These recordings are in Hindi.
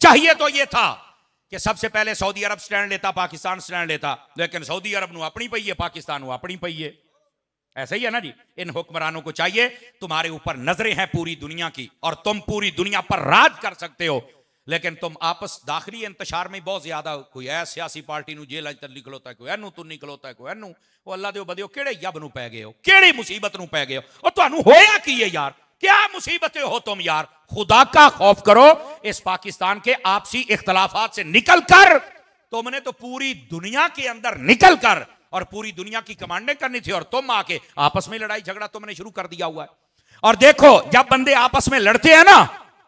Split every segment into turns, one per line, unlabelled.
चाहिए तो यह था कि सबसे पहले सऊदी अरब स्टैंड लेता, पाकिस्तान स्टैंड लेता, लेकिन सऊदी अरब नू अपनी पई है, पाकिस्तान नू अपनी पई है। ऐसा ही है ना जी। इन हुक्मरानों को चाहिए, तुम्हारे ऊपर नजरें हैं पूरी दुनिया की और तुम पूरी दुनिया पर राज कर सकते हो, लेकिन तुम आपस दाखिली इंतशार में बहुत ज्यादा, कोई ऐ सियासी पार्टी नू जेल अंदर निकलोता है, कोई एनू तू निकलोता है, कोई एनू। वो अल्लाह दे बंदे केड़े यब नू पै गए हो, केड़ी मुसीबत नू पै गए हो, और तुहानू होया की है यार, क्या मुसीबतें हो तुम यार। खुदा का खौफ करो, इस पाकिस्तान के आपसी इख्तलाफात से निकल कर तुमने तो पूरी दुनिया के अंदर निकल कर और पूरी दुनिया की कमांडें करनी थी, और तुम आके आपस में लड़ाई झगड़ा तुमने शुरू कर दिया हुआ है। और देखो जब बंदे आपस में लड़ते हैं ना,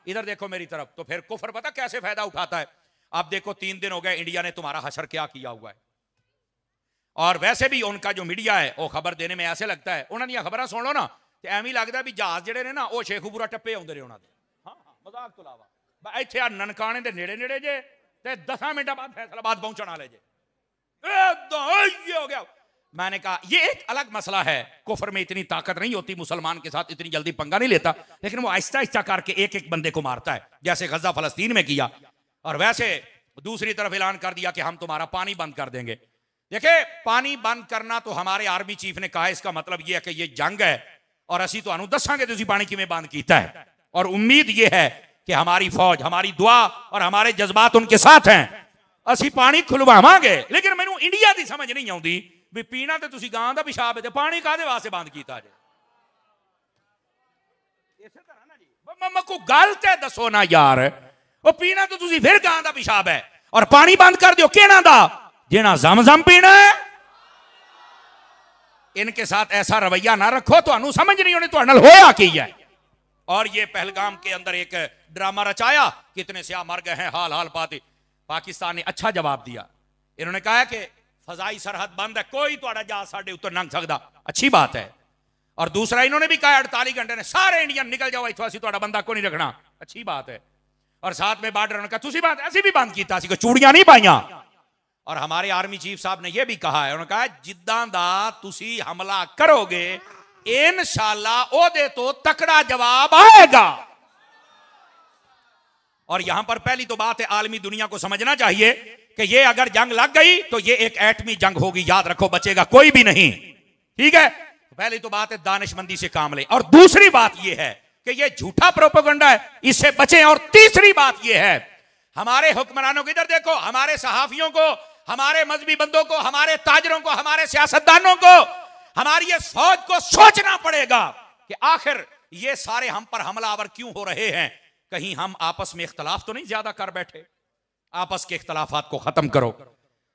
इधर देखो मेरी तरफ, तो फिर कुफर पता कैसे फायदा उठाता है। अब देखो 3 दिन हो गए इंडिया ने तुम्हारा हशर क्या किया हुआ है, और वैसे भी उनका जो मीडिया है वो खबर देने में ऐसे लगता है, उन्होंने खबर सुन लो ना तो एवं लगता भी जहाज जेडे ने ना वो शेखुपुरा टप्पे आते रहे उन्होंने। हाँ हाँ, मजाक तो इलावा इतने आ ननकाने के नेड़े नेड़े जे, 10 मिनट बाद फैसलाबाद पहुंचने वाले जे, हो गया। मैंने कहा ये एक अलग मसला है, कुफर में इतनी ताकत नहीं होती, मुसलमान के साथ इतनी जल्दी पंगा नहीं लेता, लेकिन वो आहिस्ता आहिस्ता करके एक एक बंदे को मारता है, जैसे गजा फलस्तीन में किया। और वैसे दूसरी तरफ ऐलान कर दिया कि हम तुम्हारा पानी बंद कर देंगे। देखिए पानी बंद करना तो हमारे आर्मी चीफ ने कहा, इसका मतलब यह है कि यह जंग है और असी तो दसांगे तुसी पानी किवें बंद कीता है। और उम्मीद यह है कि हमारी फौज, हमारी दुआ और हमारे जज्बात उनके साथ हैं, असी पानी खुलवावांगे। लेकिन मैनू इंडिया की समझ नहीं आउंदी भी पीना तो तुसी गां दा पेशाब है, पानी कादे वास्ते बंद कीता जे। इसे तरह ना जी मम्मा को गल ते दसो ना यार, वो पीना तो तुसी फिर गां दा पेशाब है और पानी बंद कर दियो केना दा, जेना ज़मज़म पीना है। इनके साथ ऐसा रवैया ना रखो, तो समझ नहीं होनी तो होया की है। और ये पहलगाम के अंदर एक ड्रामा रचाया, कितने स्याह मर गए हैं, हाल हाल पाते। पाकिस्तान ने अच्छा जवाब दिया, इन्होंने कहा कि फजाई सरहद बंद है, कोई तुहाड़ा जहाज साडे उत्ते लंघ सकदा, अच्छी बात है। और दूसरा इन्होंने भी कहा 48 घंटे ने सारे इंडियन निकल जाओ इत्थों, असीं तुहाड़ा बंदा को नहीं रखना, अच्छी बात है। और साथ में बॉर्डर उन्होंने कहा तुसी बात ऐसी भी बंद कीता, असीं कोई चूड़ियां नहीं पाईयां। और हमारे आर्मी चीफ साहब ने यह भी कहा है, उन्होंने कहा जिद्दां दा तुसी हमला करोगे इंशाअल्लाह ओदे तो तकड़ा जवाब आएगा। और यहां पर पहली तो बात है, आलमी दुनिया को समझना चाहिए कि ये अगर जंग लग गई तो ये एक एटमी जंग होगी, याद रखो, बचेगा कोई भी नहीं, ठीक है। पहली तो बात है दानिशमंदी से काम लें, और दूसरी बात यह है कि ये झूठा प्रोपेगेंडा है, इससे बचें। और तीसरी बात यह है, हमारे हुक्मरानों को इधर देखो, हमारे सहाफियों को, हमारे मजहबी बंदों को, हमारे ताजरों को, हमारे सियासतदानों को, हमारी ये फौज को सोचना पड़ेगा कि आखिर ये सारे हम पर हमलावर क्यों हो रहे हैं। कहीं हम आपस में इख्तलाफ तो नहीं ज्यादा कर बैठे। आपस के इख्तलाफात को खत्म करो।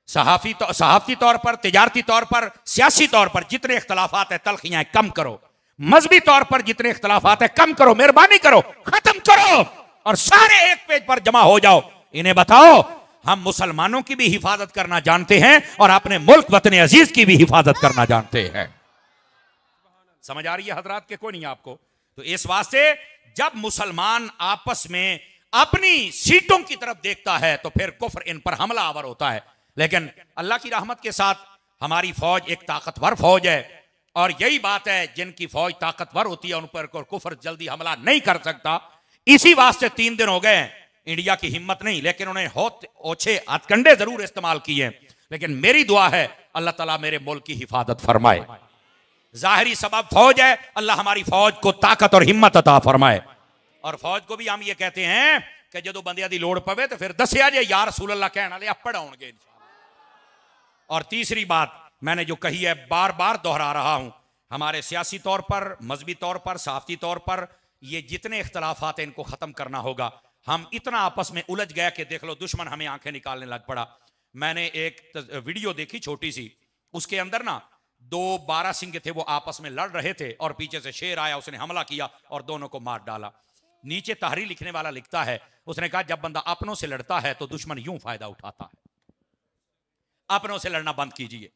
सहाफी तौर पर, तिजारती तौर पर, सियासी तौर पर जितने इख्तलाफात है, तलखियां कम करो। मजहबी तौर पर जितने इख्तलाफात है कम करो, मेहरबानी करो, खत्म करो, और सारे एक पेज पर जमा हो जाओ। इन्हें बताओ हम मुसलमानों की भी हिफाजत करना जानते हैं और अपने मुल्क वतन अजीज की भी हिफाजत करना जानते हैं। समझ आ रही है हजरात के कोई नहीं आपको? तो इस वास्ते जब मुसलमान आपस में अपनी सीटों की तरफ देखता है तो फिर कुफ्र इन पर हमला आवर होता है। लेकिन अल्लाह की रहमत के साथ हमारी फौज एक ताकतवर फौज है, और यही बात है, जिनकी फौज ताकतवर होती है उन पर कुफ्र जल्दी हमला नहीं कर सकता। इसी वास्ते 3 दिन हो गए इंडिया की हिम्मत नहीं, लेकिन उन्हें ओछे हथकंडे जरूर इस्तेमाल किए। लेकिन मेरी दुआ है अल्लाह ताला मेरे मुल्क की हिफाजत फरमाए। जाहिरी सबब फौज है, अल्लाह हमारी फौज को ताकत और हिम्मत अता फरमाए। और फौज को भी हम ये कहते हैं कि जो बंदियां दी लोड़ पवे तो फिर दसिया जे या रसूल अल्लाह कहने वाले अपड़ आउणगे इंशाअल्लाह। और तीसरी बात मैंने जो कही है, बार बार दोहरा रहा हूं, हमारे सियासी तौर पर, मजहबी तौर पर, सहाफती तौर पर ये जितने इख्तलाफात हैं इनको खत्म करना होगा। हम इतना आपस में उलझ गया कि देख लो दुश्मन हमें आंखें निकालने लग पड़ा। मैंने एक वीडियो देखी छोटी सी, उसके अंदर ना 2 बारहसिंगे थे, वो आपस में लड़ रहे थे और पीछे से शेर आया, उसने हमला किया और दोनों को मार डाला। नीचे तहरीर लिखने वाला लिखता है, उसने कहा जब बंदा अपनों से लड़ता है तो दुश्मन यूं फायदा उठाता है। अपनों से लड़ना बंद कीजिए।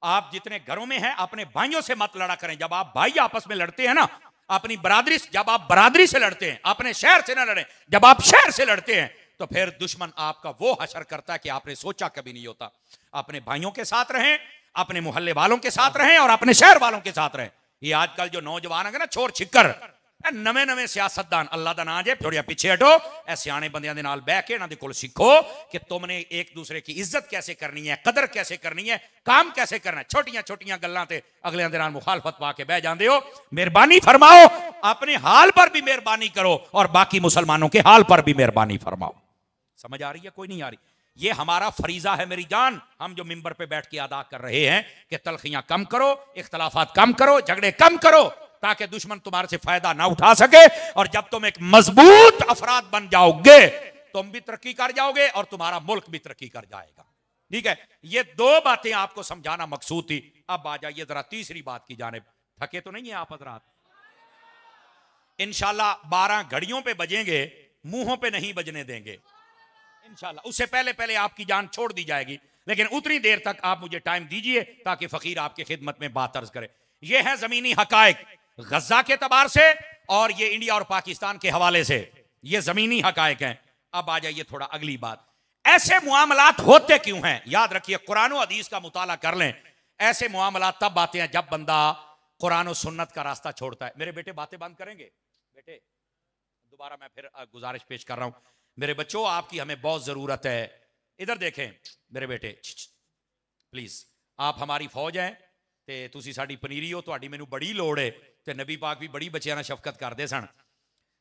आप जितने घरों में हैं अपने भाइयों से मत लड़ा करें। जब आप भाई आपस में लड़ते हैं ना, अपनी बरादरी, जब आप बरादरी से लड़ते हैं, अपने शहर से ना लड़ें। जब आप शहर से लड़ते हैं तो फिर दुश्मन आपका वो हशर करता है कि आपने सोचा कभी नहीं होता। अपने भाइयों के साथ रहें, अपने मोहल्ले वालों के साथ रहें और अपने शहर वालों के साथ रहें। ये आजकल जो नौजवान है ना, छोर छिक्कर, नवे नवे सियासतदान अल्लाह का नाम जे थोड़ा पीछे हटो, ऐ सियाने बंदियां दे नाल बह के इन्हां दे कोल सीखो कि तुमने एक दूसरे की इज्जत कैसे करनी है, कदर कैसे करनी है, काम कैसे करना है। छोटियां छोटियां गल्लां ते अगलियां दे नाल मुखालफत पा के बह जांदे हो। मेहरबानी फरमाओ, अपने हाल पर भी मेहरबानी करो और बाकी मुसलमानों के हाल पर भी मेहरबानी फरमाओ। समझ आ रही है? कोई नहीं आ रही? ये हमारा फरीजा है मेरी जान। हम जो मिंबर पे बैठ के अदा कर रहे हैं कि तलखियां कम करो, इख्तलाफात कम करो, झगड़े कम करो, ताकि दुश्मन तुम्हारे से फायदा ना उठा सके। और जब तुम एक मजबूत अफराद बन जाओगे, तुम भी तरक्की कर जाओगे और तुम्हारा मुल्क भी तरक्की कर जाएगा। ठीक है, ये दो बातें आपको समझाना मकसूद थी। अब आ जाइए जरा तीसरी बात की जानिब। थके तो नहीं है आप हजरात? इंशाल्लाह 12 घड़ियों पे बजेंगे, मुंहों पे नहीं बजने देंगे इंशाल्लाह। उससे पहले पहले आपकी जान छोड़ दी जाएगी, लेकिन उतनी देर तक आप मुझे टाइम दीजिए ताकि फकीर आपकी खिदमत में बात अर्ज करे। ये है जमीनी हकायक गजा के तबार से और ये इंडिया और पाकिस्तान के हवाले से, ये जमीनी हकायक हैं। अब आ जाइए थोड़ा अगली बात, ऐसे मुआमलात होते क्यों हैं? याद रखिए, कुरान और हदीस का मुताला कर लें। ऐसे मुआमलात तब आते हैं जब बंदा कुरान और सुन्नत का रास्ता छोड़ता है। मेरे बेटे बातें बंद करेंगे? बेटे दोबारा मैं फिर गुजारिश पेश कर रहा हूं, मेरे बच्चों आपकी हमें बहुत जरूरत है। इधर देखें मेरे बेटे, प्लीज, आप हमारी फौज हैं ते तुसी साडी पनीरी हो, तुहाडी मैनू बड़ी लोड़ है। ते नबी पाक भी बड़ी बच्चियां नाल शफकत करदे सन,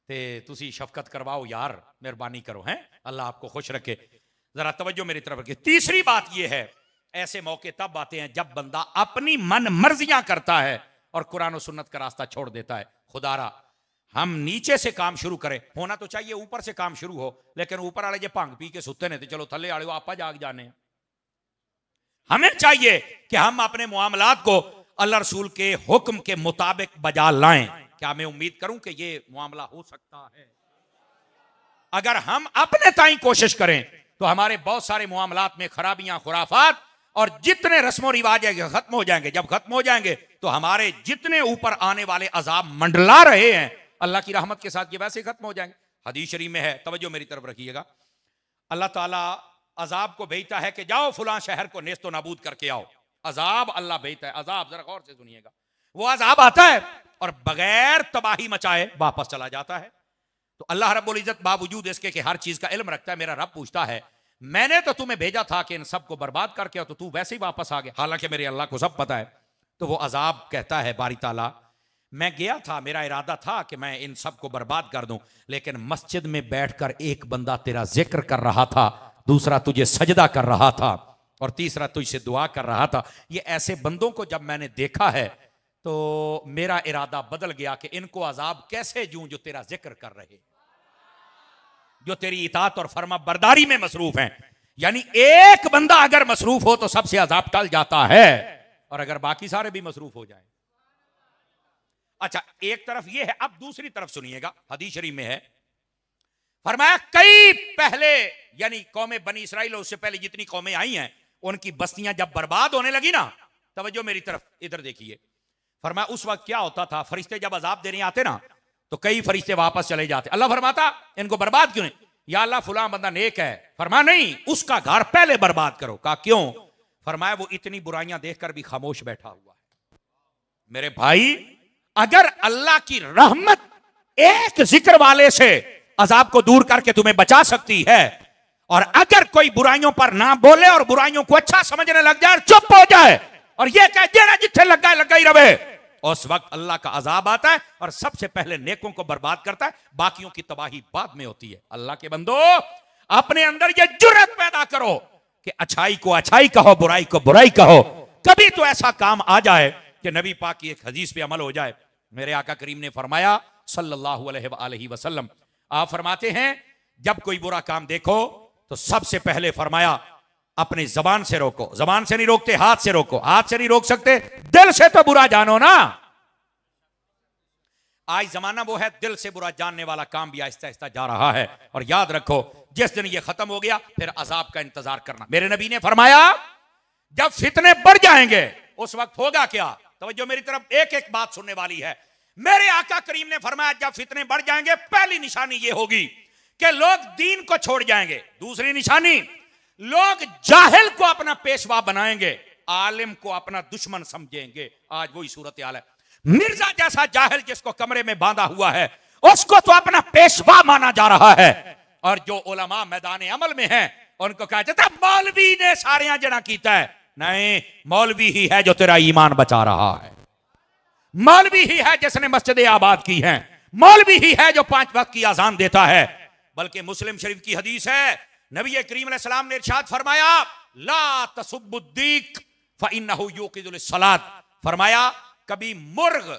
ते तुसी शफकत करवाओ यार, मेहरबानी करो। हैं, अल्लाह आपको खुश रखे। जरा तवज्जो मेरी तरफ रखिए। तीसरी बात यह है, ऐसे मौके तब आते हैं जब बंदा अपनी मन मर्जियां करता है और कुरान और सुन्नत का रास्ता छोड़ देता है। खुदारा हम नीचे से काम शुरू करें, होना तो चाहिए ऊपर से काम शुरू हो, लेकिन ऊपर वाले जो भंग पी के सुते ने तो चलो थले वाले आपा जाग जाने। हमें चाहिए कि हम अपने मुआमलात को अल्लाह रसूल के हुक्म के मुताबिक बजा लाएं। क्या मैं उम्मीद करूं कि ये मामला हो सकता है? अगर हम अपने ताई कोशिश करें तो हमारे बहुत सारे मुआमलात में खराबियां, खुराफात और जितने रस्मों रिवाज है खत्म हो जाएंगे। जब खत्म हो जाएंगे तो हमारे जितने ऊपर आने वाले अजाब मंडला रहे हैं अल्लाह की रहमत के साथ ये वैसे खत्म हो जाएंगे। हदीस शरीफ में है, तवज्जो मेरी तरफ रखिएगा, अल्लाह ताला अजाब को भेजता है कि जाओ फुलां शहर को नेस्तो नाबूद करके आओ। अजाब अल्लाह भेजता है, अजाब जरा गौर से सुनिएगा। वो अजाब आता है और बगैर तबाही मचाए वापस चला जाता है। तो अल्लाह रब्बुल इज्जत बावजूद इसके कि हर चीज का इल्म रखता है, मेरा रब पूछता है मैंने तो तुम्हें भेजा था कि इन सबको बर्बाद करके आओ, तो तू वैसे ही वापस आ गया, हालांकि मेरे अल्लाह को सब पता है। तो वो अजाब कहता है बारी ताला, मैं गया था, मेरा इरादा था कि मैं इन सबको बर्बाद कर दूं, लेकिन मस्जिद में बैठकर एक बंदा तेरा जिक्र कर रहा था, दूसरा तुझे सजदा कर रहा था और तीसरा तुझसे दुआ कर रहा था। ये ऐसे बंदों को जब मैंने देखा है तो मेरा इरादा बदल गया कि इनको अजाब कैसे दूं जो तेरा जिक्र कर रहे, जो तेरी इताअत और फर्मा बरदारी में मसरूफ हैं। यानी एक बंदा अगर मसरूफ हो तो सबसे अजाब टल जाता है, और अगर बाकी सारे भी मसरूफ हो जाए। अच्छा, एक तरफ यह है, अब दूसरी तरफ सुनिएगा, हदीस शरीफ में है, फरमाया कई पहले यानी कौमें बनी इसराइल और उससे पहले जितनी कौमें आई हैं उनकी बस्तियां जब बर्बाद होने लगी ना, तवज्जो मेरी तरफ इधर देखिए, फरमाया उस वक्त क्या होता था, फरिश्ते जब अजाब देने आते ना तो कई फरिश्ते वापस चले जाते। अल्लाह फरमाता इनको बर्बाद क्यों नहीं? या अल्लाह फुलां बंदा नेक है। फरमाया नहीं, उसका घर पहले बर्बाद करो। कहा क्यों? फरमाया वो इतनी बुराइयां देखकर भी खामोश बैठा हुआ है। मेरे भाई, अगर अल्लाह की रहमत एक जिक्र वाले से अजाब को दूर करके तुम्हें बचा सकती है, और अगर कोई बुराइयों पर ना बोले और बुराइयों को अच्छा समझने लग जाए, चुप हो जाए और यह कहे जेड़ा जिथे लगा लगा ही रहे, उस वक्त अल्लाह का अजाब आता है और सबसे पहले नेकों को बर्बाद करता है, बाकियों की तबाही बाद में होती है। अल्लाह के बंदो, अपने अंदर यह जुर्रत पैदा करो कि अच्छाई को अच्छाई कहो, बुराई को बुराई कहो। कभी तो ऐसा काम आ जाए कि नबी पाक की एक हदीस पे अमल हो जाए। मेरे आका करीम ने फरमाया सल्लल्लाहु अलैहि वसल्लम, आप फरमाते हैं जब कोई बुरा काम देखो तो सबसे पहले फरमाया अपनी जबान से रोको। जबान से नहीं रोकते, हाथ से रोको। हाथ से नहीं रोक सकते, दिल से तो बुरा जानो ना। आज जमाना वो है, दिल से बुरा जानने वाला काम भी आहिस्ता आहिस्ता जा रहा है। और याद रखो, जिस दिन ये खत्म हो गया फिर अजाब का इंतजार करना। मेरे नबी ने फरमाया जब फितने बढ़ जाएंगे उस वक्त होगा क्या? तवज्जो मेरी तरफ, एक एक बात सुनने वाली है। मेरे आका करीम ने फरमाया जब फितने बढ़ जाएंगे पहली निशानी ये होगी कि लोग दीन को छोड़ जाएंगे। दूसरी निशानी, लोग जाहिल को अपना पेशवा बनाएंगे, आलिम को अपना दुश्मन समझेंगे। आज वही सूरत हाल है। मिर्जा जैसा जाहिल जिसको कमरे में बांधा हुआ है उसको तो अपना पेशवा माना जा रहा है, और जो उलमा मैदान अमल में हैं उनको कहा जाता है मौलवी ने सारिया जना कीता है। नहीं, मौलवी ही है जो तेरा ईमान बचा रहा है, मौलवी ही है जिसने मस्जिद आबाद की है, मौलवी ही है जो 5 वक्त की अजान देता है। बल्कि मुस्लिम शरीफ की हदीस है, नबी करीम अलैहि सलाम ने इरशाद फरमाया ला तसुब्बुद्दीक फइन्नहु युक़िज़ुल सलात। फरमाया कभी मुर्ग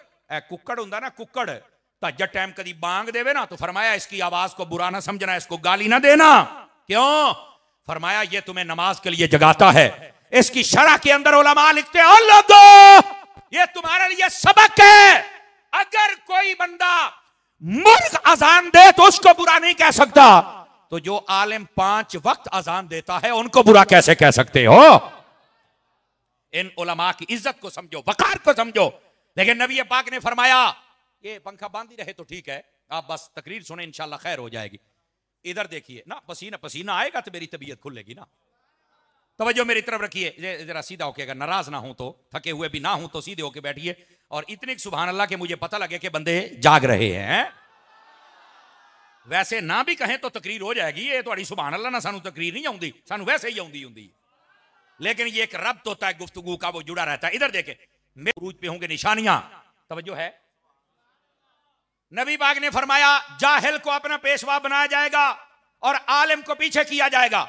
कुक्कड़ हुंदा ना, कुक्कड़ तज्जत टाइम कभी बांग देवे ना तो फरमाया इसकी आवाज को बुरा ना समझना, इसको गाली ना देना। क्यों? फरमाया ये तुम्हें नमाज के लिए जगाता है। इसकी शरह के अंदर उलमा लिखते हैं लोगों ये तुम्हारे लिए सबक है, अगर कोई बंदा मुर्ग अजान दे तो उसको बुरा नहीं कह सकता, तो जो आलिम 5 वक्त अजान देता है उनको बुरा कैसे कह सकते हो? इन उलमा की इज्जत को समझो, वकार को समझो। लेकिन नबी पाक ने फरमाया ये पंखा बांधी रहे तो ठीक है, आप बस तकरीर सुने इंशाल्लाह खैर हो जाएगी। इधर देखिए ना, पसीना पसीना आएगा तो मेरी तबीयत खुलेगी ना। तवज्जो मेरी तरफ रखिए, जरा सीधा होके, अगर नाराज ना हो तो, थके हुए भी ना हो तो सीधे होके बैठिए। और इतने सुभान अल्लाह के मुझे पता लगे कि बंदे जाग रहे हैं। वैसे ना भी कहें तो तकरीर हो जाएगी। ये थोड़ी सुभान अल्लाह ना सानू तकरीर नहीं आउंदी, सानू वैसे ही आउंदी हुंदी, लेकिन ये एक रब्त होता है गुफ्तगू का, वो जुड़ा रहता है। इधर देखे मेरे उरूज पे होंगे निशानियां, तवज्जो है। नबी पाक ने फरमाया जाहिल को अपना पेशवा बनाया जाएगा और आलिम को पीछे किया जाएगा,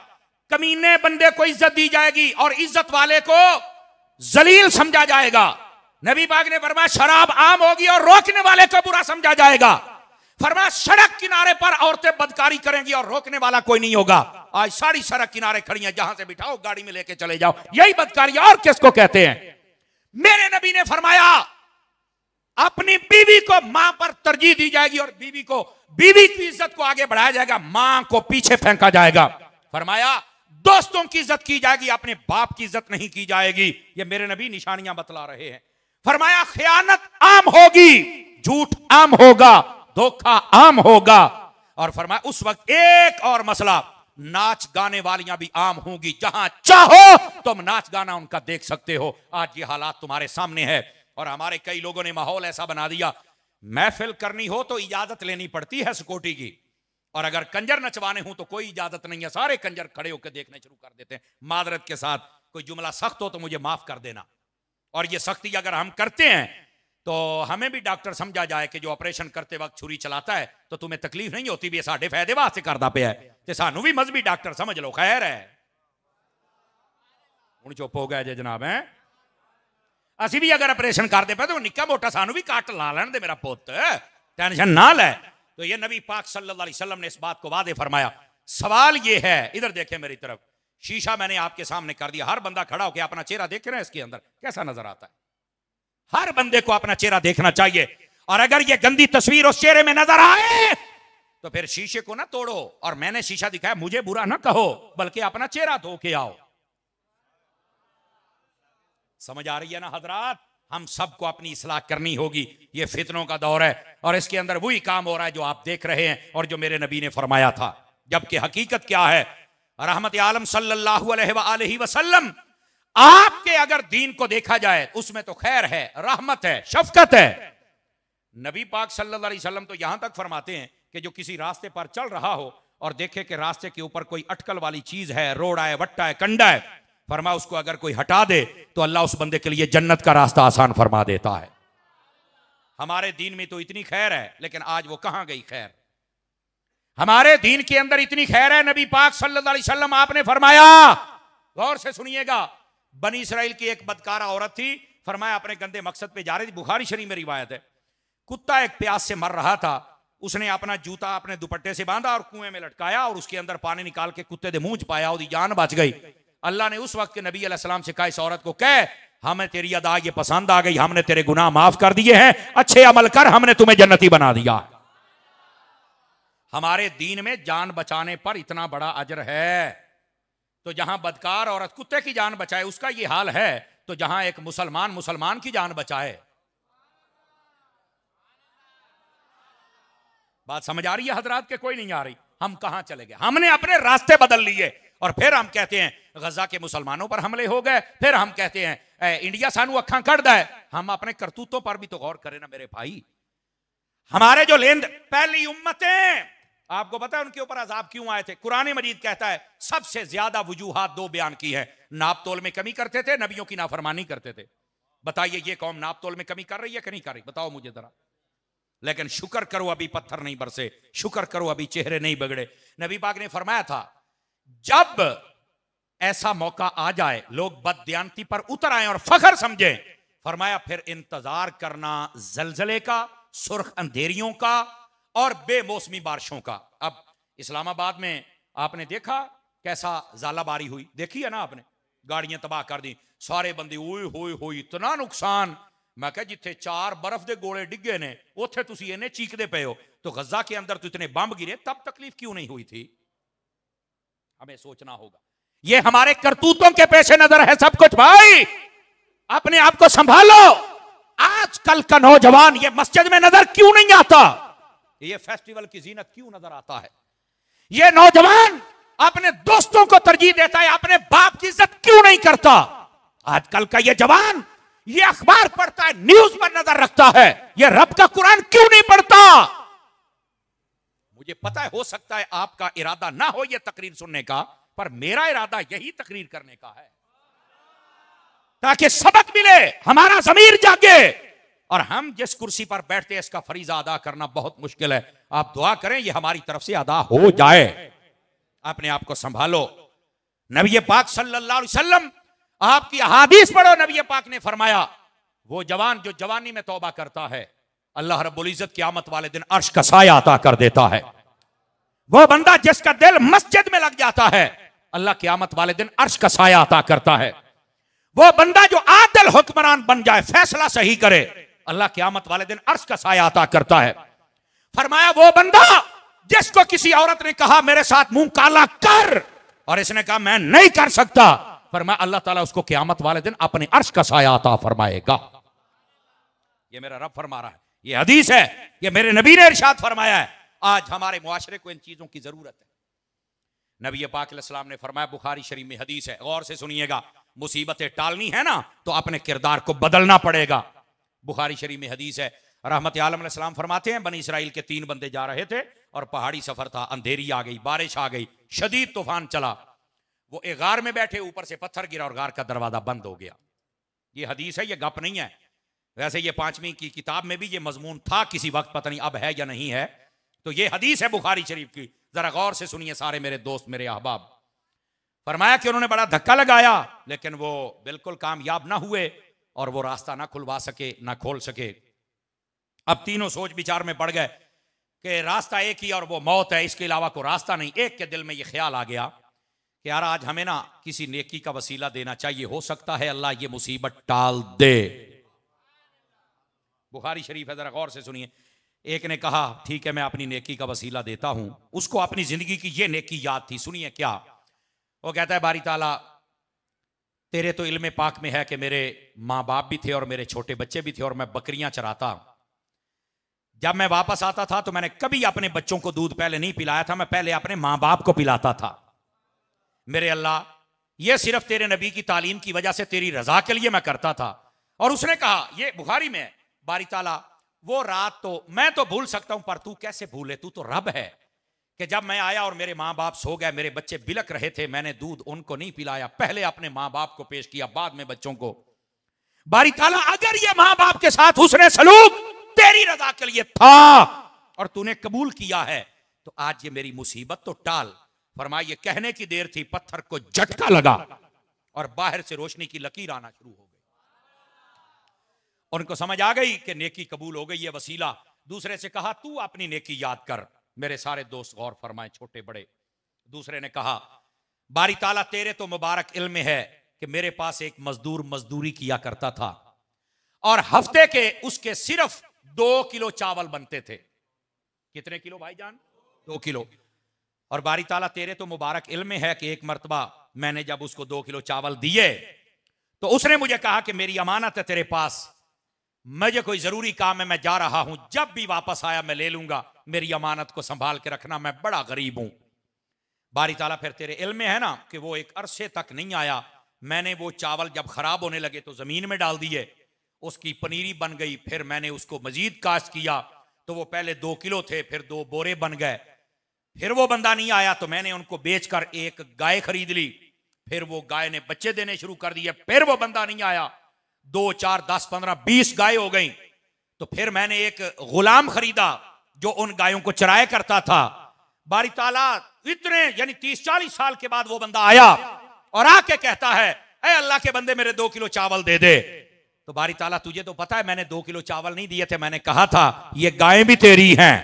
कमीने बंदे को इज्जत दी जाएगी और इज्जत वाले को जलील समझा जाएगा। नबी पाक ने फरमाया शराब आम होगी और रोकने वाले को बुरा समझा जाएगा। फरमाया सड़क किनारे पर औरतें बदकारी करेंगी और रोकने वाला कोई नहीं होगा। आज सारी सड़क किनारे खड़ी हैं, जहां से बिठाओ गाड़ी में लेके चले जाओ, यही बदकारी और किसको कहते हैं? मेरे नबी ने फरमाया अपनी बीवी को मां पर तरजीह दी जाएगी और बीवी की इज्जत को आगे बढ़ाया जाएगा, मां को पीछे फेंका जाएगा। फरमाया दोस्तों की इज्जत की जाएगी, अपने बाप की इज्जत नहीं की जाएगी। ये मेरे नबी निशानियां बतला रहे हैं। फरमाया खयानत आम होगी, झूठ आम होगा, धोखा आम होगा। और फरमाया उस वक्त एक और मसला, नाच गाने वालियां भी आम होंगी, जहां चाहो तुम नाच गाना उनका देख सकते हो। आज ये हालात तुम्हारे सामने है और हमारे कई लोगों ने माहौल ऐसा बना दिया, महफिल करनी हो तो इजाजत लेनी पड़ती है सिक्योरिटी की, और अगर कंजर नचवाने हो तो कोई इजाजत नहीं है, सारे कंजर खड़े होकर देखने शुरू कर देते हैं। मादरत के साथ कोई जुमला सख्त हो तो मुझे माफ कर देना, और ये सख्ती अगर हम करते हैं तो हमें भी डॉक्टर समझा जाए कि जो ऑपरेशन करते वक्त छुरी चलाता है तो तुम्हें तकलीफ नहीं होती, भी साढ़े फायदे वास्ते करदा पे है, ते सानू भी मजहबी डॉक्टर समझ लो, खैर है। हुण चुप हो गए जे जनाब, है असी भी अगर ऑपरेशन करते पे तो निक्का मोटा सानू भी काट ला लैन दे मेरा पुत, टेंशन ना ले। तो ये नबी पाक सल्लल्लाहु अलैहि वसल्लम ने इस बात को वादे फरमाया। सवाल ये है, इधर देखें मेरी तरफ, शीशा मैंने आपके सामने कर दिया, हर बंदा खड़ा होकर अपना चेहरा देख रहे हैं, इसके अंदर कैसा नजर आता है? हर बंदे को अपना चेहरा देखना चाहिए, और अगर ये गंदी तस्वीर उस चेहरे में नजर आए तो फिर शीशे को ना तोड़ो, और मैंने शीशा दिखाया मुझे बुरा ना कहो, बल्कि अपना चेहरा धो के आओ। समझ आ रही है ना हजरात? हम सबको अपनी इस्लाह करनी होगी। ये फितनों का दौर है और इसके अंदर वही काम हो रहा है जो आप देख रहे हैं और जो मेरे नबी ने फरमाया था। जबकि हकीकत क्या है? रहमत आलम सल्लल्लाहु अलैहि वसल्लम, आपके अगर दीन को देखा जाए उसमें तो खैर है, रहमत है, शफकत है। नबी पाक सल्लल्लाहु अलैहि वसल्लम तो यहां तक फरमाते हैं कि जो किसी रास्ते पर चल रहा हो और देखे कि रास्ते के ऊपर कोई अटकल वाली चीज है, रोड़ा है, वट्टा है, कंडा है, फरमा उसको अगर कोई हटा दे तो अल्लाह उस बंदे के लिए जन्नत का रास्ता आसान फरमा देता है। हमारे दीन में तो इतनी खैर है, लेकिन आज वो कहां गई खैर? हमारे दीन के अंदर इतनी खैर है, नबी पाक सल्लल्लाहु अलैहि वसल्लम आपने फरमाया, गौर से सुनिएगा, बनी इसराइल की एक बदकारा औरत थी, फरमाया अपने गंदे मकसद पे जा रही थी, बुखारी शरीफ में रिवायत है, कुत्ता एक प्यास से मर रहा था, उसने अपना जूता अपने दुपट्टे से बांधा और कुएं में लटकाया और उसके अंदर पानी निकाल के कुत्ते दे मुंह च पाया, उसकी जान बच गई। अल्लाह ने उस वक्त के नबी अलैहिस्सलाम से कहा इस औरत को कह हमें तेरी अदा ये पसंद आ गई, हमने तेरे गुनाह माफ कर दिए हैं, अच्छे अमल कर, हमने तुम्हें जन्नती बना दिया। हमारे दीन में जान बचाने पर इतना बड़ा अजर है, तो जहां बदकार औरत कुत्ते की जान बचाए उसका ये हाल है, तो जहां एक मुसलमान की जान बचाए। बात समझ आ रही है हजरात के? कोई नहीं आ रही? हम कहां चले गए? हमने अपने रास्ते बदल लिए और फिर हम कहते हैं गजा के मुसलमानों पर हमले हो गए, फिर हम कहते हैं इंडिया सानू अखा कढ़दा है। हम अपने करतूतों पर भी तो गौर करें ना मेरे भाई। हमारे जो लेन पहली उम्मतें, आपको पता है उनके ऊपर अजाब क्यों आए थे? कुरान मजीद कहता है सबसे ज्यादा वजूहात दो बयान की है। नाप तोल में कमी करते थे, नबियों की नाफरमानी करते थे। बताइए ये कौम नाप तोल में कमी कर रही है कि नहीं कर रही? बताओ मुझे जरा। लेकिन शुक्र करो अभी पत्थर नहीं बरसे, शुक्र करो अभी चेहरे नहीं बिगड़े। नबी पाक ने फरमाया था जब ऐसा मौका आ जाए लोग बददियानती पर उतर आए और फखर समझे, फरमाया फिर इंतजार करना जलजले का, सुर्ख अंधेरियों का और बेमौसमी बारिशों का। अब इस्लामाबाद में आपने देखा कैसा ज़ालाबारी हुई, देखी है ना आपने? गाड़ियां तबाह कर दी, सारे बंदे ओए होए होए इतना नुकसान। मैं कहा जिथे 4 बर्फ के गोले डिगे ने उथे तुसी इन्हें चीखते पे हो, तो गजा के अंदर तो इतने बम गिरे, तब तकलीफ क्यों नहीं हुई थी? हमें सोचना होगा। ये हमारे करतूतों के पेश नजर है सब कुछ। भाई अपने आप को संभालो। आजकल का नौजवान ये मस्जिद में नजर क्यों नहीं आता? ये फेस्टिवल की जीनत क्यों नजर आता है? ये नौजवान अपने दोस्तों को तरजीह देता है, अपने बाप की इज्जत क्यों नहीं करता? आजकल का ये जवान ये अखबार पढ़ता है, न्यूज पर नजर रखता है, ये रब का कुरान क्यों नहीं पढ़ता? मुझे पता है हो सकता है आपका इरादा ना हो ये तकरीर सुनने का, पर मेरा इरादा यही तकरीर करने का है ताकि सबक मिले, हमारा ज़मीर जागे। और हम जिस कुर्सी पर बैठते हैं इसका फरीजा अदा करना बहुत मुश्किल है। आप दुआ करें ये हमारी तरफ से अदा हो जाए। अपने आप को संभालो। नबी पाक सल्लल्लाहु अलैहि वसल्लम, आपकी अहादीस पढ़ो, नबी पाक ने फरमाया वो जवान जो जवानी में तौबा करता है अल्लाह रब्बुल इज्जत क़यामत वाले दिन अर्श का साया अता कर देता है। वो बंदा जिसका दिल मस्जिद में लग जाता है अल्लाह क़यामत वाले दिन अर्श का साया अता करता है। वो बंदा जो आदिल हुक्मरान बन जाए, फैसला सही करे, अल्लाह क़यामत वाले दिन अर्श का साया अता करता है। फरमाया वो बंदा जिसको किसी औरत ने कहा मेरे साथ मुंह काला कर और इसने कहा मैं नहीं कर सकता, फरमाया अल्लाह ताला उसको क़यामत वाले दिन अपने अर्श का साया अता फरमाएगा। ये मेरा रब फरमा रहा है, ये हदीस है, ये मेरे नबी ने इरशाद फरमाया है। आज हमारे मुआशरे को इन चीजों की जरूरत है। नबी पाक अलैहिस्सलाम ने फरमाया, बुखारी शरीफ में हदीस है, गौर से सुनिएगा, मुसीबतें टालनी है ना तो अपने किरदार को बदलना पड़ेगा। बुखारी शरीफ में हदीस है, रहमत आलम अलैहिस्सलाम फरमाते हैं बनी इसराइल के 3 बंदे जा रहे थे और पहाड़ी सफर था, अंधेरी आ गई, बारिश आ गई, शदीद तूफान चला। वो एक गार में बैठे, ऊपर से पत्थर गिरा और गार का दरवाजा बंद हो गया। ये हदीस है, ये गप नहीं है। वैसे ये 5वीं की किताब में भी ये मजमून था किसी वक्त, पता नहीं अब है या नहीं है। तो ये हदीस है बुखारी शरीफ की, जरा गौर से सुनिए सारे मेरे दोस्त, मेरे अहबाब। फरमाया कि उन्होंने बड़ा धक्का लगाया लेकिन वो बिल्कुल कामयाब ना हुए और वो रास्ता ना खुलवा सके, ना खोल सके। अब तीनों सोच विचार में पड़ गए कि रास्ता एक ही और वो मौत है, इसके अलावा कोई रास्ता नहीं। एक के दिल में ये ख्याल आ गया कि यार आज हमें ना किसी नेकी का वसीला देना चाहिए, हो सकता है अल्लाह ये मुसीबत टाल दे। बुखारी शरीफ है, जरा गौर से सुनिए। एक ने कहा ठीक है मैं अपनी नेकी का वसीला देता हूं। उसको अपनी जिंदगी की ये नेकी याद थी, सुनिए क्या। वो कहता है बारी ताला तेरे तो इल्म पाक में है कि मेरे माँ बाप भी थे और मेरे छोटे बच्चे भी थे और मैं बकरियां चराता। जब मैं वापस आता था तो मैंने कभी अपने बच्चों को दूध पहले नहीं पिलाया था, मैं पहले अपने माँ बाप को पिलाता था। मेरे अल्लाह ये सिर्फ तेरे नबी की तालीम की वजह से तेरी रजा के लिए मैं करता था। और उसने कहा, ये बुखारी में है, बारी ताला वो रात तो मैं तो भूल सकता हूं पर तू कैसे भूले, तू तो रब है, कि जब मैं आया और मेरे माँ बाप सो गए, मेरे बच्चे बिलक रहे थे, मैंने दूध उनको नहीं पिलाया, पहले अपने माँ बाप को पेश किया, बाद में बच्चों को। बारी ताला अगर ये माँ बाप के साथ उसने सलूक तेरी रजा के लिए था और तूने कबूल किया है तो आज ये मेरी मुसीबत तो टाल। फरमाया ये कहने की देर थी, पत्थर को झटका लगा और बाहर से रोशनी की लकीर आना शुरू हो गई। उनको समझ आ गई कि नेकी कबूल हो गई, ये वसीला। दूसरे से कहा तू अपनी नेकी याद कर। मेरे सारे दोस्त गौर फरमाए, छोटे बड़े। दूसरे ने कहा बारी ताला तेरे तो मुबारक इल्म है कि मेरे पास एक मजदूर मजदूरी किया करता था और हफ्ते के उसके सिर्फ 2 किलो चावल बनते थे। कितने किलो भाईजान? 2 किलो। और बारी ताला तेरे तो मुबारक इल्म है कि एक मर्तबा मैंने जब उसको 2 किलो चावल दिए तो उसने मुझे कहा कि मेरी अमानत है तेरे पास, मुझे कोई जरूरी काम है, मैं जा रहा हूं, जब भी वापस आया मैं ले लूंगा, मेरी अमानत को संभाल के रखना, मैं बड़ा गरीब हूं। बारी ताला फिर तेरे इल्म में है ना कि वो एक अरसे तक नहीं आया, मैंने वो चावल जब खराब होने लगे तो जमीन में डाल दिए, उसकी पनीरी बन गई, फिर मैंने उसको मजीद काश्त किया तो वो पहले 2 किलो थे, फिर 2 बोरे बन गए, फिर वो बंदा नहीं आया तो मैंने उनको बेचकर एक गाय खरीद ली, फिर वो गाय ने बच्चे देने शुरू कर दिए, फिर वो बंदा नहीं आया, 2 4 10 15 20 गाय हो गई, तो फिर मैंने एक गुलाम खरीदा जो उन गायों को चराया करता था। बारी ताला इतने यानी 30-40 साल के बाद वो बंदा आया और आके कहता है, ऐ अल्लाह के बंदे मेरे 2 किलो चावल दे दे। तो बारी ताला तुझे तो पता है मैंने 2 किलो चावल नहीं दिए थे, मैंने कहा था ये गायें भी तेरी हैं,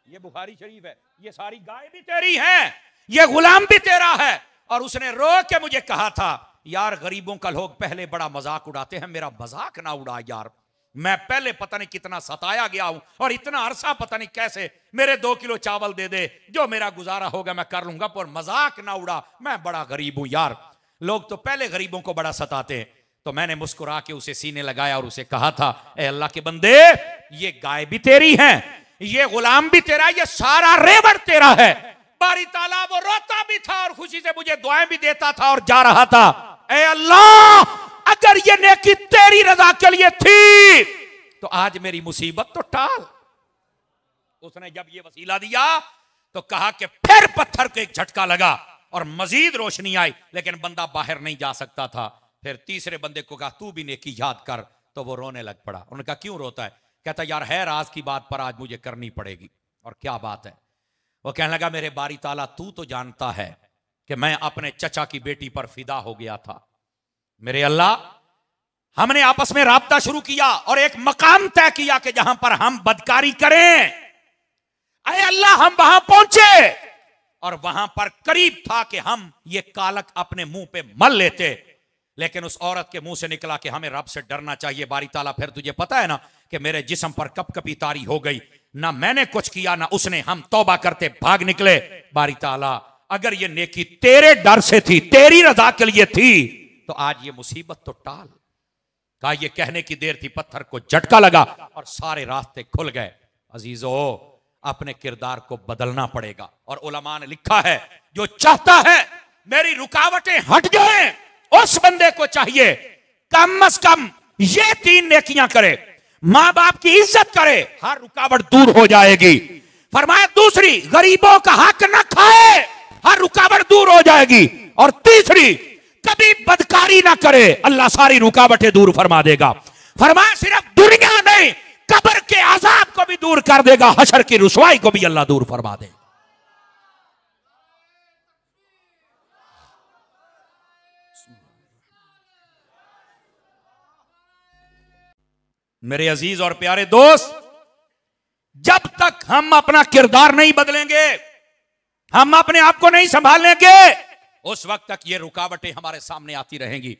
ये बुखारी शरीफ है, ये सारी गायें भी तेरी हैं, ये गुलाम भी तेरा है। और उसने रो के मुझे कहा था, यार गरीबों का लोग पहले बड़ा मजाक उड़ाते हैं, मेरा मजाक ना उड़ा यार, मैं पहले पता नहीं कितना सताया गया हूं और इतना अरसा पता नहीं कैसे, मेरे 2 किलो चावल दे दे, जो मेरा गुजारा होगा मैं कर लूंगा, पर मजाक ना उड़ा, मैं बड़ा गरीब हूं यार। लोग तो पहले गरीबों को बड़ा सताते हैं। तो मैंने मुस्कुरा के उसे सीने लगाया और उसे कहा था, ए अल्लाह के बंदे ये गाय भी तेरी है, ये गुलाम भी तेरा, ये सारा रेवड़ तेरा है। बारी ताला वो रोता भी था और खुशी से मुझे दुआएं भी देता था और जा रहा था, ए अल्लाह अगर ये नेकी तेरी रजा के लिए थी तो आज मेरी मुसीबत तो टाल। उसने जब ये वसीला दिया तो कहा कि फिर पत्थर को एक झटका लगा और मजीद रोशनी आई, लेकिन बंदा बाहर नहीं जा सकता था। फिर तीसरे बंदे को कहा तू भी नेकी याद कर, तो वो रोने लग पड़ा। उन्होंने कहा क्यों रोता है? कहता यार है राज की बात पर आज मुझे करनी पड़ेगी। और क्या बात है? वो कहने लगा मेरे बारी ताला तू तो जानता है कि मैं अपने चचा की बेटी पर फिदा हो गया था, मेरे अल्लाह हमने आपस में राब्ता शुरू किया और एक मकाम तय किया कि जहां पर हम बदकारी करें। अरे अल्लाह हम वहां पहुंचे और वहां पर करीब था कि हम ये कालक अपने मुंह पे मल लेते, लेकिन उस औरत के मुंह से निकला कि हमें रब से डरना चाहिए। बारी ताला फिर तुझे पता है ना कि मेरे जिस्म पर कपकपी तारी हो गई, ना मैंने कुछ किया ना उसने, हम तौबा करते भाग निकले। बारी ताला अगर ये नेकी तेरे डर से थी, तेरी रजा के लिए थी, तो आज ये मुसीबत तो टाल। कहा ये कहने की देर थी, पत्थर को झटका लगा और सारे रास्ते खुल गए। अजीजो अपने किरदार को बदलना पड़ेगा। और उलमा ने लिखा है जो चाहता है मेरी रुकावटें हट जाएं, उस बंदे को चाहिए कम से कम ये 3 नेकियां करे, मां बाप की इज्जत करे, हर रुकावट दूर हो जाएगी। फरमाया दूसरी गरीबों का हक न खाए, हर रुकावट दूर हो जाएगी। और तीसरी कभी बदकारी ना करे, अल्लाह सारी रुकावटें दूर फरमा देगा। फरमाया सिर्फ दुनिया नहीं कब्र के अजाब को भी दूर कर देगा, हशर की रुसवाई को भी अल्लाह दूर फरमा देगा। मेरे अजीज और प्यारे दोस्त, जब तक हम अपना किरदार नहीं बदलेंगे, हम अपने आप को नहीं संभालेंगे, उस वक्त तक ये रुकावटें हमारे सामने आती रहेंगी।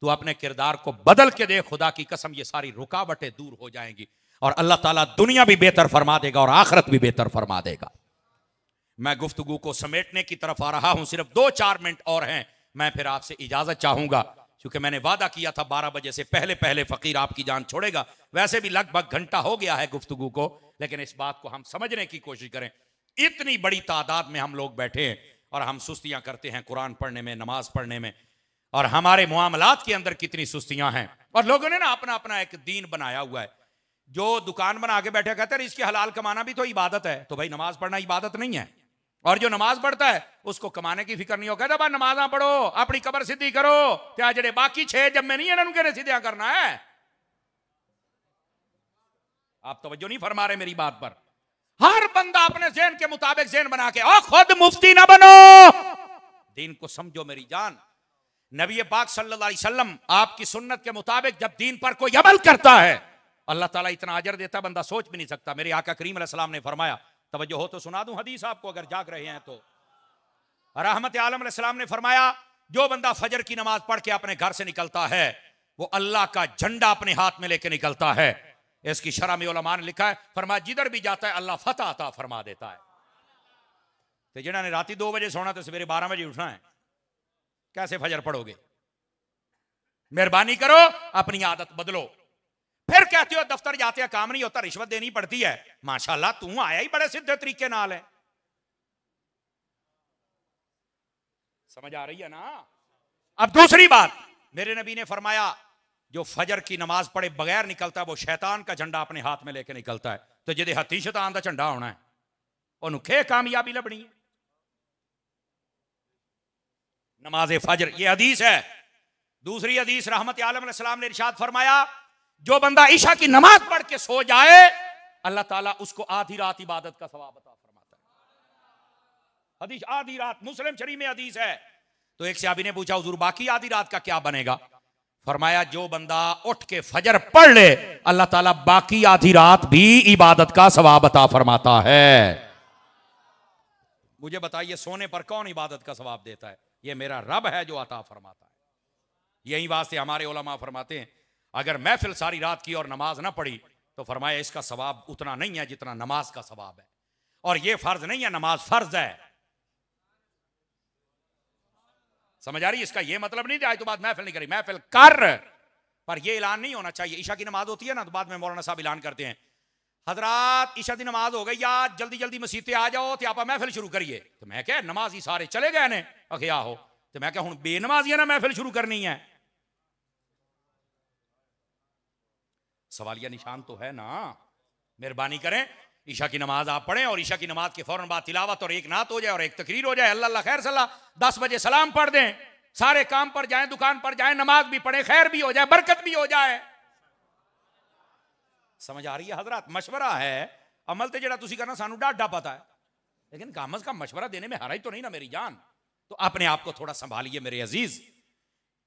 तू अपने किरदार को बदल के दे, खुदा की कसम ये सारी रुकावटें दूर हो जाएंगी और अल्लाह ताला दुनिया भी बेहतर फरमा देगा और आखिरत भी बेहतर फरमा देगा। मैं गुफ्तगू को समेटने की तरफ आ रहा हूं, सिर्फ 2-4 मिनट और हैं, मैं फिर आपसे इजाजत चाहूंगा, क्योंकि मैंने वादा किया था 12 बजे से पहले पहले फकीर आपकी जान छोड़ेगा। वैसे भी लगभग घंटा हो गया है गुफ्तगू को, लेकिन इस बात को हम समझने की कोशिश करें। इतनी बड़ी तादाद में हम लोग बैठे हैं और हम सुस्तियां करते हैं कुरान पढ़ने में, नमाज पढ़ने में, और हमारे मुआमलात के अंदर कितनी सुस्तियां हैं। और लोगों ने ना अपना अपना एक दीन बनाया हुआ है। जो दुकान बना के बैठे कहते हैं इसके हलाल कमाना भी तो इबादत है, तो भाई नमाज पढ़ना इबादत नहीं है। और जो नमाज पढ़ता है उसको कमाने की फिक्र नहीं हो, कहता भाई नमाजा पढ़ो, अपनी कब्र सीधी करो, क्या जड़े बाकी 6 जब में नहीं है उनके सीधा करना है। आप तवज्जो नहीं फरमा रहे मेरी बात पर। हर बंदा अपने ज़हन के मुताबिक ज़हन बना के, और खुद मुफ्ती ना बनो, दीन को समझो मेरी जान। नबी पाक सल्लल्लाहु अलैहि वसल्लम आपकी सुन्नत के मुताबिक जब दीन पर कोई अमल करता है, अल्लाह ताला इतना अजर देता बंदा सोच भी नहीं सकता। मेरे आका करीम अलैहिस्सलाम ने फरमाया, तवज्जो हो तो सुना दूं हदीस आपको अगर जाग रहे हैं तो। रहमत आलम अलैहिस्सलाम ने फरमाया, जो बंदा फजर की नमाज पढ़ के अपने घर से निकलता है, वो अल्लाह का झंडा अपने हाथ में लेके निकलता है। इसकी शरह में उलमा ने लिखा है, फरमाया जिधर भी जाता है अल्लाह फतह अता फरमा देता है। तो जिन्होंने राती 2 बजे सोना तो सवेरे 12 बजे उठना है, कैसे फजर पढ़ोगे? मेहरबानी करो अपनी आदत बदलो। फिर कहते हो दफ्तर जाते हैं काम नहीं होता, रिश्वत देनी पड़ती है। माशाल्लाह तू आया ही बड़े सीधे तरीके नाल है, समझ आ रही है ना? अब दूसरी बात, मेरे नबी ने फरमाया जो फजर की नमाज पढ़े बगैर निकलता है वो शैतान का झंडा अपने हाथ में लेके निकलता है। तो जिदे हथी शैतान का झंडा होना है उन्हें कामयाबी लभनी है। नमाज फजर, ये हदीस है। दूसरी हदीस रहमत आलम अलैहिस्सलाम ने इरशाद फरमाया जो बंदा ईशा की नमाज पढ़ के सो जाए अल्लाह ताला उसको आधी रात इबादत का सवाब अता फरमाता है। हदीस आधी रात, मुस्लिम शरीफ में हदीस है। तो एक सहाबी ने पूछा हुजूर बाकी आधी रात का क्या बनेगा? फरमाया जो बंदा उठ के फजर पढ़ ले अल्लाह ताला बाकी आधी रात भी इबादत का सवाब अता फरमाता है। मुझे बताइए सोने पर कौन इबादत का सवाब देता है? ये मेरा रब है जो अता फरमाता है। यही वास्ते हमारे उलमा फरमाते हैं अगर महफिल सारी रात की और नमाज ना पढ़ी तो फरमाया इसका सवाब उतना नहीं है जितना नमाज का सवाब है। और ये फर्ज नहीं है, नमाज फर्ज है। समझ आ रही? इसका ये मतलब नहीं आज तो बाद महफिल नहीं करी, महफिल कर, पर ये ऐलान नहीं होना चाहिए। ईशा की नमाज होती है ना तो बाद में मौलाना साहब ऐलान करते हैं हजरात ईशा की नमाज हो गई यार जल्दी जल्दी मसीते आ जाओ तो आप महफिल शुरू करिए। तो मैं क्या नमाज ही सारे चले गए ने अखे आहो, तो मैं क्या हूं बेनमाजियां ना महफिल शुरू करनी है? सवालिया निशान तो है ना। मेहरबानी करें ईशा की नमाज आप पढ़ें और ईशा की नमाज के फौरन बाद तिलावत और एक नात हो जाए और एक तकरीर हो जाए, अल्लाह खैर सल्ला, 10 बजे सलाम पढ़ दें, सारे काम पर जाएं, दुकान पर जाएं, नमाज भी पढ़ें, खैर भी हो जाए, बरकत भी हो जाए। समझ आ रही है हजरात? मशवरा है, अमल तो जेड़ा तुसी करना सानू डाढ़ा पता है, लेकिन कम अज कम मशवरा देने में हराई तो नहीं ना मेरी जान। तो अपने आप को थोड़ा संभालिए मेरे अजीज।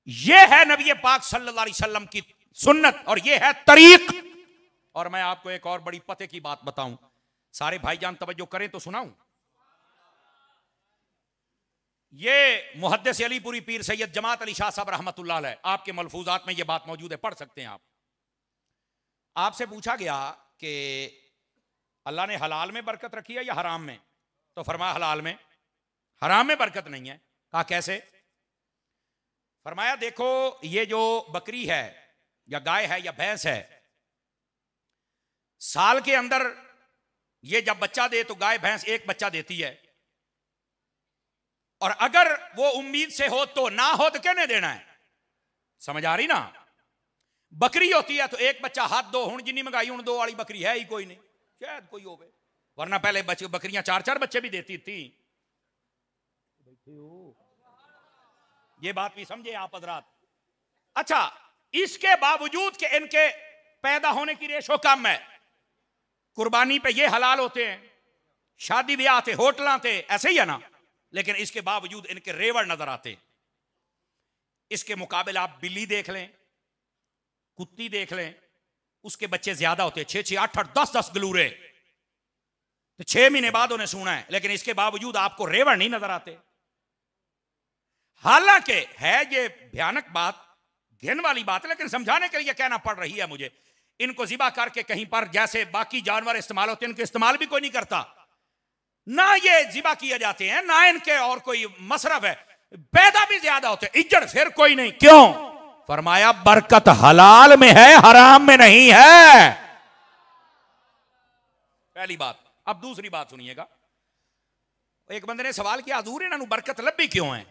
ये है नबी पाक सल्लल्लाहु अलैहि वसल्लम की सुन्नत और ये है तरीक। और मैं आपको एक और बड़ी पते की बात बताऊं, सारे भाईजान तवज्जो करें तो सुनाऊं। ये मुहद्दिस अलीपुरी पीर सैयद जमात अली शाह साहब रहमतुल्लाह अलैह, आपके मलफूजात में ये बात मौजूद है, पढ़ सकते हैं आप। आपसे पूछा गया कि अल्लाह ने हलाल में बरकत रखी है या हराम में? तो फरमाया हलाल में, हराम में बरकत नहीं है। कहा कैसे? फरमाया देखो ये जो बकरी है या गाय है या भैंस है, साल के अंदर ये जब बच्चा दे तो गाय भैंस एक बच्चा देती है, और अगर वो उम्मीद से हो तो ना हो तो कहने देना है। समझ आ रही ना? बकरी होती है तो एक बच्चा हाथ दो, हूं जिन्नी मंगाई हूं 2 वाली बकरी है ही कोई नहीं, शायद कोई हो, वरना पहले बकरियां 4-4 बच्चे भी देती थी। ये बात भी समझे आप हजरात। अच्छा, इसके बावजूद कि इनके पैदा होने की रेशो कम है, कुर्बानी पे ये हलाल होते हैं, शादी ब्याह थे, होटल थे, ऐसे ही है ना, लेकिन इसके बावजूद इनके रेवड़ नजर आते। इसके मुकाबले आप बिल्ली देख लें, कुत्ती देख लें, उसके बच्चे ज्यादा होते, 6-6, 8-8, 10-10 गलूरे, तो 6 महीने बाद उन्हें सुना है, लेकिन इसके बावजूद आपको रेवड़ नहीं नजर आते। हालांकि है ये भयानक बात, घिन वाली बात है, लेकिन समझाने के लिए कहना पड़ रही है मुझे। इनको जिबा करके कहीं पर जैसे बाकी जानवर इस्तेमाल होते हैं, इनके इस्तेमाल भी कोई नहीं करता, ना ये जिबा किए जाते हैं, ना इनके और कोई मसरफ है, पैदा भी ज्यादा होते हैं, इज्जत फिर कोई नहीं। क्यों? फरमाया बरकत हलाल में है, हराम में नहीं है। पहली बात। अब दूसरी बात सुनिएगा। एक बंदे ने सवाल किया हजूर इन्हों बरकत लभी क्यों है?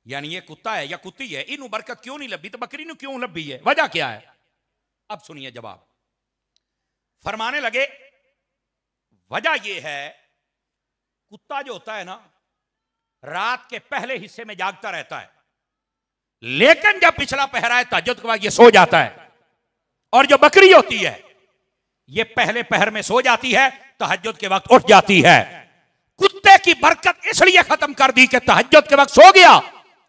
यानी ये कुत्ता है या कुत्ती है, इन्हों बरकत क्यों नहीं लभी, तो बकरी ने क्यों लभी है, वजह क्या है? अब सुनिए जवाब। फरमाने लगे वजह यह है, कुत्ता जो होता है ना रात के पहले हिस्से में जागता रहता है, लेकिन जब पिछला पहरा है तहज्जुद के बाद ये सो जाता है। और जो बकरी होती है ये पहले पहर में सो जाती है, तहज्जुद के वक्त उठ जाती है। कुत्ते की बरकत इसलिए खत्म कर दी कि तहज्जुद के वक्त सो गया,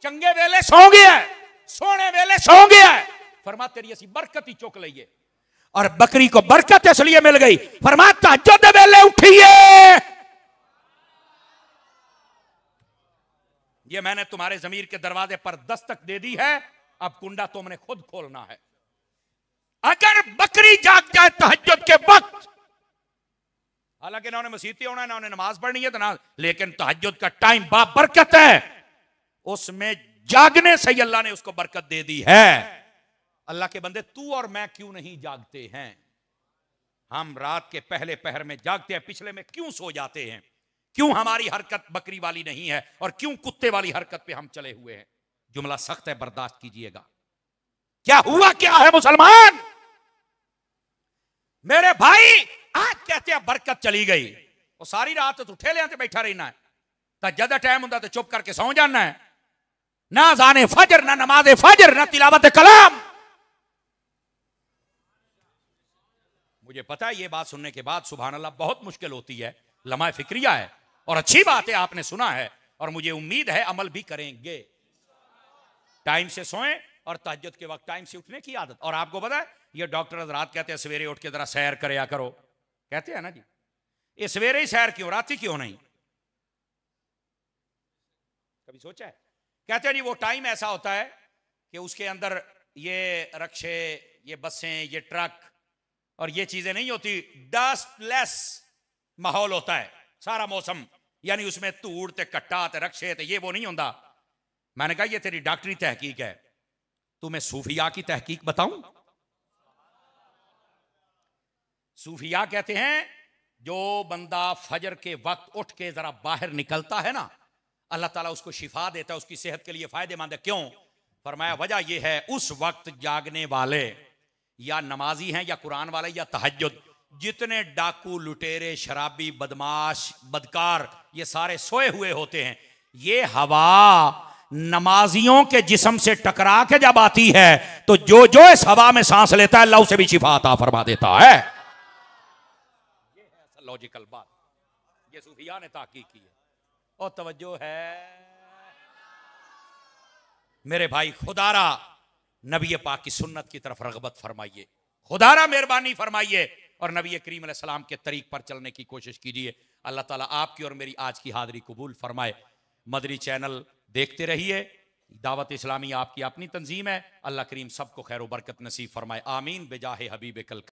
चंगे वेले सो गया, सोने वेले सो गया, फरमा तेरी ऐसी बरकत ही चुक लीए। और बकरी को बरकत इसलिए मिल गई, फरमा तहज्जुद वेले उठिए। ये मैंने तुम्हारे जमीर के दरवाजे पर दस्तक दे दी है, अब कुंडा तुमने खुद खोलना है। अगर बकरी जाग जाए तहज्जुद के वक्त, हालांकि ना उन्हें मसीती होना है ना उन्हें नमाज पढ़नी है तो ना, लेकिन तहज्जुद का टाइम बाबरकत है, उसमें जागने से अल्लाह ने उसको बरकत दे दी है। अल्लाह के बंदे तू और मैं क्यों नहीं जागते हैं? हम रात के पहले पहर में जागते हैं, पिछले में क्यों सो जाते हैं? क्यों हमारी हरकत बकरी वाली नहीं है और क्यों कुत्ते वाली हरकत पे हम चले हुए हैं? जुमला सख्त है, बर्दाश्त कीजिएगा। क्या हुआ क्या है मुसलमान? मेरे भाई आज कहते हैं बरकत चली गई, और सारी रात तो ठेले ते बैठा रहना है, तहज्जुद टाइम होता तो चुप करके सौ जाना है। ना जाने फजर, ना नमाज फजर, ना तिलावत कलाम। मुझे पता है ये बात सुनने के बाद सुभान अल्लाह बहुत मुश्किल होती है, लम्हा फिक्रिया है और अच्छी बात है, आपने सुना है और मुझे उम्मीद है अमल भी करेंगे। टाइम से सोएं और तहज्जुद के वक्त टाइम से उठने की आदत। और आपको पता है ये डॉक्टर हज़रात कहते हैं सवेरे उठ के जरा सैर करया करो, कहते हैं ना जी, ये सवेरे ही सैर क्यों, रात ही क्यों नहीं? कभी सोचा है? कहते हैं जी वो टाइम ऐसा होता है कि उसके अंदर ये रक्शे, ये बसें, ये ट्रक और ये चीजें नहीं होती, डस्टलेस माहौल होता है सारा मौसम, यानी उसमें धूड़ ते कट्टा ते रक्शे ते ये वो नहीं होता। मैंने कहा ये तेरी डॉक्टरी तहकीक है, तुम्हें सूफिया की तहकीक बताऊं? सूफिया कहते हैं जो बंदा फजर के वक्त उठ के जरा बाहर निकलता है ना, अल्लाह ताला उसको शिफा देता है, उसकी सेहत के लिए फायदेमंद है। क्यों? फरमाया वजह यह है उस वक्त जागने वाले या नमाजी हैं या कुरान वाले या तहज्जुद, जितने डाकू, लुटेरे, शराबी, बदमाश, बदकार, ये सारे सोए हुए होते हैं। ये हवा नमाजियों के जिस्म से टकरा के जब आती है तो जो जो इस हवा में सांस लेता है अल्लाह उसे भी शिफा अता फरमा देता है। ये है लॉजिकल बात, ये सूफिया ने ताकीद की है। और तवज्जो है मेरे भाई, खुदारा नबी पाक की सुन्नत की तरफ रगबत फरमाइए, खुदारा मेहरबानी फरमाइए और नबी करीम अलैहि सलाम के तरीक पर चलने की कोशिश कीजिए। अल्लाह ताला आपकी और मेरी आज की हाजिरी कबूल फरमाए। मदरी चैनल देखते रहिए, दावत इस्लामी आपकी अपनी तंजीम है। अल्लाह करीम सबको खैर बरकत नसीब फरमाए, आमीन बेजाहे हबीब कल।